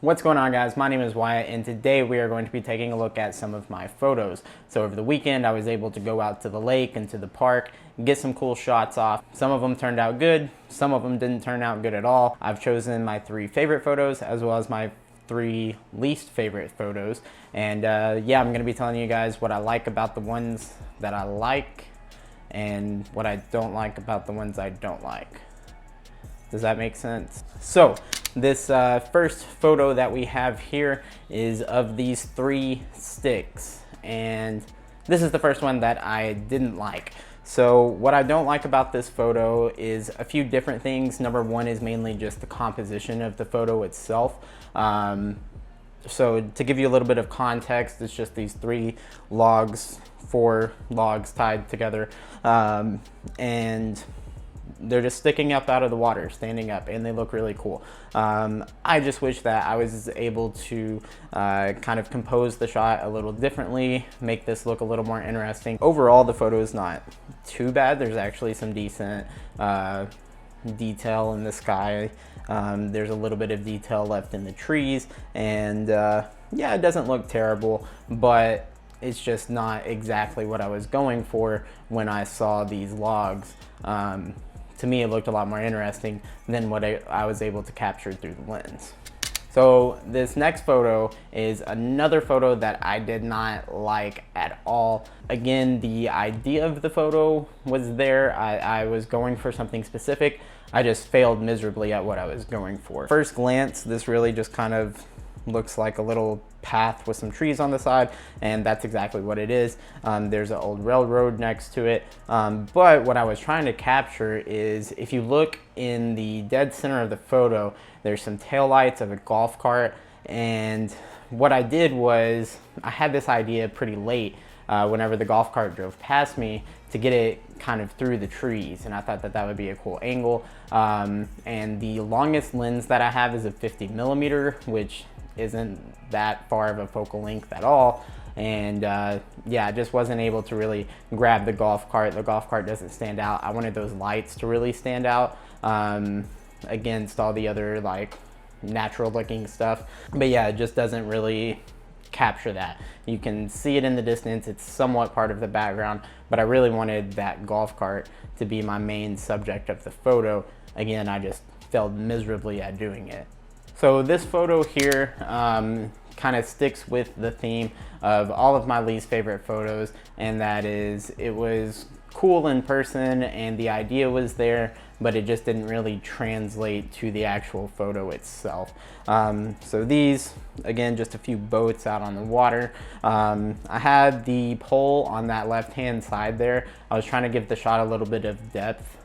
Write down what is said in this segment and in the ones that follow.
What's going on, guys? My name is Wyatt, and today we are going to be taking a look at some of my photos. So over the weekend I was able to go out to the lake and to the park and get some cool shots off. Some of them turned out good, some of them didn't turn out good at all. I've chosen my 3 favorite photos as well as my 3 least favorite photos, and yeah, I'm going to be telling you guys what I like about the ones that I like and what I don't like about the ones I don't like. Does that make sense? So this first photo that we have here is of these 3 sticks, and this is the first one that I didn't like. So what I don't like about this photo is a few different things. Number one is mainly just the composition of the photo itself. So to give you a little bit of context, it's just these 3 logs, 4 logs tied together, and they're just sticking up out of the water, standing up, and they look really cool. I just wish that I was able to kind of compose the shot a little differently, make this look a little more interesting. Overall, the photo is not too bad. There's actually some decent detail in the sky. There's a little bit of detail left in the trees, and yeah, it doesn't look terrible, but it's just not exactly what I was going for when I saw these logs. To me, it looked a lot more interesting than what I was able to capture through the lens. So this next photo is another photo that I did not like at all. Again, the idea of the photo was there. I was going for something specific. I just failed miserably at what I was going for. First glance, this really just kind of looks like a little path with some trees on the side, and that's exactly what it is. There's an old railroad next to it, but what I was trying to capture is, if you look in the dead center of the photo, there's some taillights of a golf cart, and what I did was I had this idea pretty late whenever the golf cart drove past me to get it kind of through the trees, and I thought that that would be a cool angle. And the longest lens that I have is a 50mm, which isn't that far of a focal length at all, and yeah, I just wasn't able to really grab the golf cart. The golf cart doesn't stand out. I wanted those lights to really stand out against all the other like natural looking stuff, but yeah, it just doesn't really capture that. You can see it in the distance, it's somewhat part of the background, but I really wanted that golf cart to be my main subject of the photo. Again, I just failed miserably at doing it. So this photo here kind of sticks with the theme of all of my least favorite photos, and that is, it was cool in person and the idea was there, but it just didn't really translate to the actual photo itself. So these, again, just a few boats out on the water. I had the pole on that left-hand side there. I was trying to give the shot a little bit of depth,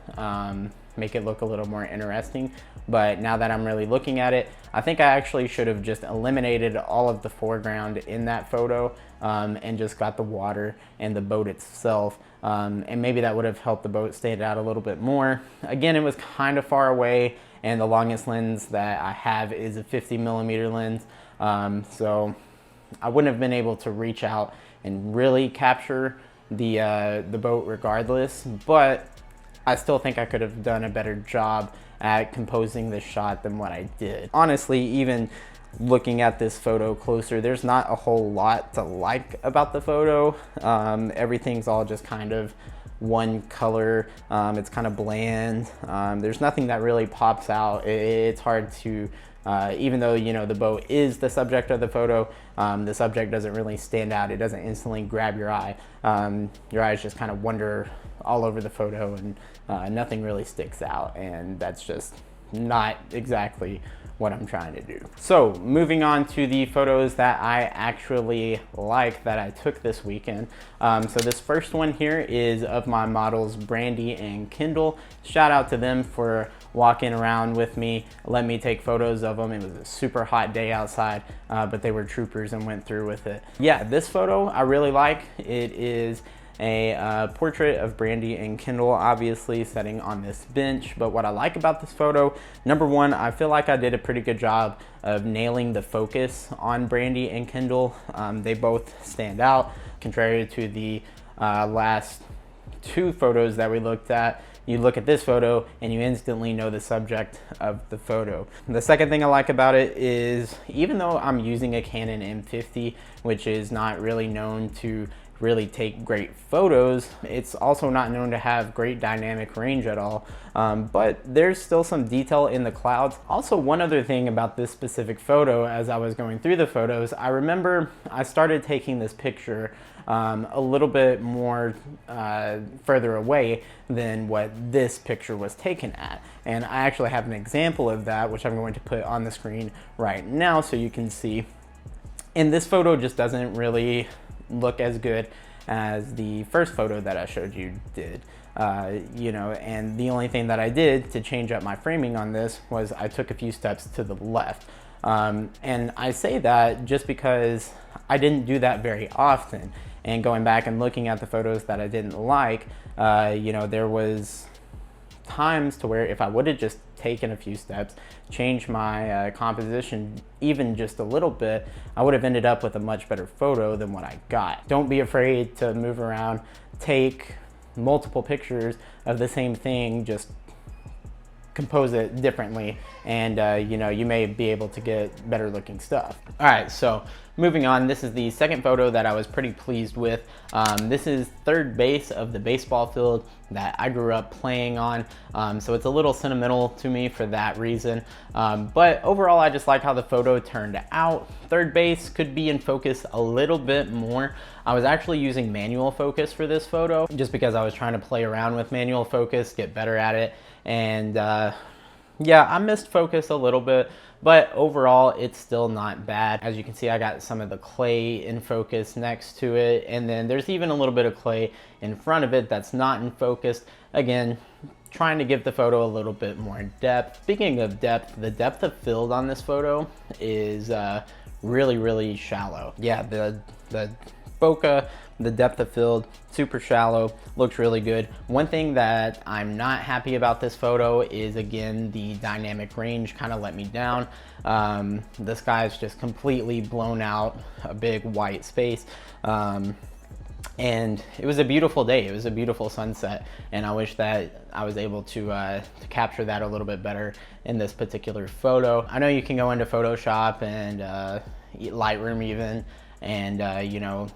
make it look a little more interesting, but now that I'm really looking at it, I think I actually should have just eliminated all of the foreground in that photo and just got the water and the boat itself, and maybe that would have helped the boat stand out a little bit more. Again, it was kind of far away, and the longest lens that I have is a 50mm lens, so I wouldn't have been able to reach out and really capture the boat regardless, but I still think I could have done a better job at composing this shot than what I did. Honestly, even looking at this photo closer, there's not a whole lot to like about the photo. Everything's all just kind of one color. It's kind of bland. There's nothing that really pops out. It's hard to, even though, you know, the boat is the subject of the photo, the subject doesn't really stand out. It doesn't instantly grab your eye. Your eyes just kind of wander all over the photo, and nothing really sticks out, and that's just not exactly what I'm trying to do. So moving on to the photos that I actually like that I took this weekend. So this first one here is of my models Brandy and Kendall. Shout out to them for walking around with me, let me take photos of them. It was a super hot day outside, but they were troopers and went through with it. Yeah, this photo I really like. It is a portrait of Brandy and Kendall, obviously sitting on this bench. But what I like about this photo, number one, I feel like I did a pretty good job of nailing the focus on Brandy and Kendall. They both stand out, contrary to the last 2 photos that we looked at. you look at this photo and you instantly know the subject of the photo. The second thing I like about it is, even though I'm using a Canon M50, which is not really known to really take great photos, it's also not known to have great dynamic range at all, but there's still some detail in the clouds. Also, one other thing about this specific photo, as I was going through the photos, I remember I started taking this picture a little bit more further away than what this picture was taken at, and I actually have an example of that, which I'm going to put on the screen right now so you can see. And this photo just doesn't really look as good as the first photo that I showed you did. You know, and the only thing that I did to change up my framing on this was I took a few steps to the left. And I say that just because I didn't do that very often. And going back and looking at the photos that I didn't like, you know, there was times to where if I would have just taken a few steps, changed my composition even just a little bit, I would have ended up with a much better photo than what I got. Don't be afraid to move around, take multiple pictures of the same thing, just compose it differently, and you know, you may be able to get better looking stuff. All right, so moving on, this is the second photo that I was pretty pleased with. This is third base of the baseball field that I grew up playing on, so it's a little sentimental to me for that reason. But overall, I just like how the photo turned out. Third base could be in focus a little bit more. I was actually using manual focus for this photo just because I was trying to play around with manual focus, get better at it. And yeah, I missed focus a little bit, but overall it's still not bad. As you can see, I got some of the clay in focus next to it, and then there's even a little bit of clay in front of it that's not in focus. Again, trying to give the photo a little bit more depth. Speaking of depth, the depth of field on this photo is really shallow. Yeah, the bokeh, the depth of field, super shallow, looks really good. One thing that I'm not happy about this photo is, again, the dynamic range kind of let me down. The sky is just completely blown out, a big white space. And it was a beautiful day. It was a beautiful sunset, and I wish that I was able to capture that a little bit better in this particular photo. I know you can go into Photoshop and Lightroom even, and you know,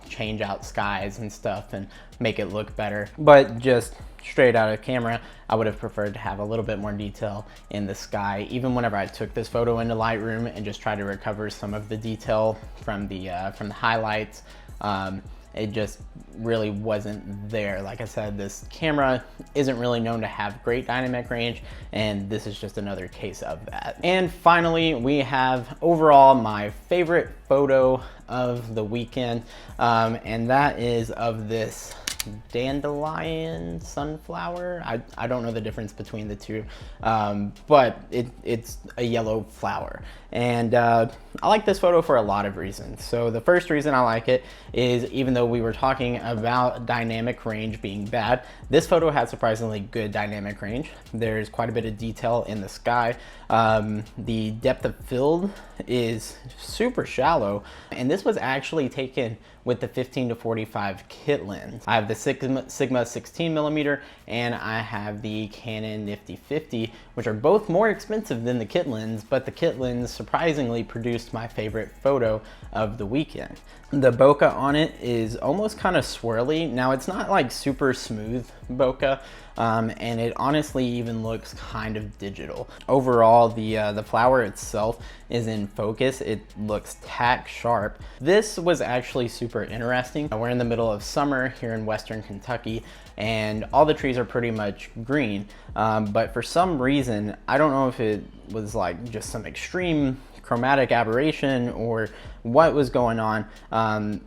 change out skies and stuff and make it look better, but just straight out of camera, I would have preferred to have a little bit more detail in the sky. Even whenever I took this photo into Lightroom and just tried to recover some of the detail from the highlights, it just really wasn't there. Like I said, this camera isn't really known to have great dynamic range, and this is just another case of that. And finally, we have overall my favorite photo of the weekend, and that is of this dandelion sunflower. I don't know the difference between the two, but it's a yellow flower, and I like this photo for a lot of reasons. So the first reason I like it is, even though we were talking about dynamic range being bad, this photo has surprisingly good dynamic range. There's quite a bit of detail in the sky. The depth of field is super shallow, and this was actually taken with the 15-45 kit lens. I have the Sigma 16mm, and I have the Canon Nifty 50, which are both more expensive than the kit lens, but the kit lens surprisingly produced my favorite photo of the weekend. The bokeh on it is almost kind of swirly. Now, it's not like super smooth bokeh, and it honestly even looks kind of digital. Overall, the flower itself is in focus. It looks tack sharp. This was actually super interesting. We're in the middle of summer here in Western Kentucky, and all the trees are pretty much green, but for some reason, I don't know if it was like just some extreme chromatic aberration or what was going on,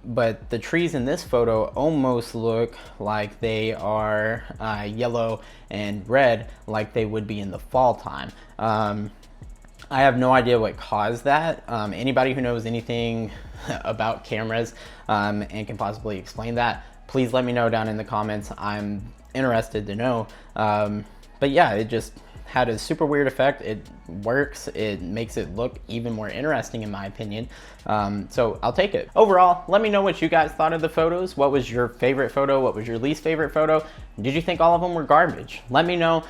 but the trees in this photo almost look like they are yellow and red, like they would be in the fall time. I have no idea what caused that. Anybody who knows anything about cameras and can possibly explain that, please let me know down in the comments. I'm interested to know. But yeah, it just had a super weird effect. It works. It makes it look even more interesting in my opinion. So I'll take it. Overall, let me know what you guys thought of the photos. What was your favorite photo? What was your least favorite photo? Did you think all of them were garbage? Let me know.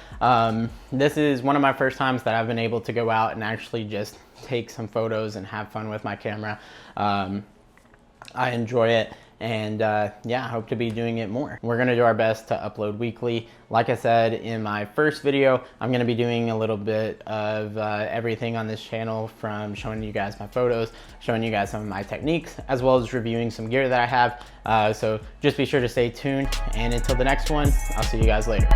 This is one of my first times that I've been able to go out and actually just take some photos and have fun with my camera. I enjoy it, and yeah, I hope to be doing it more. We're gonna do our best to upload weekly. Like I said in my first video, I'm gonna be doing a little bit of everything on this channel, from showing you guys my photos, showing you guys some of my techniques, as well as reviewing some gear that I have. So just be sure to stay tuned, and until the next one, I'll see you guys later.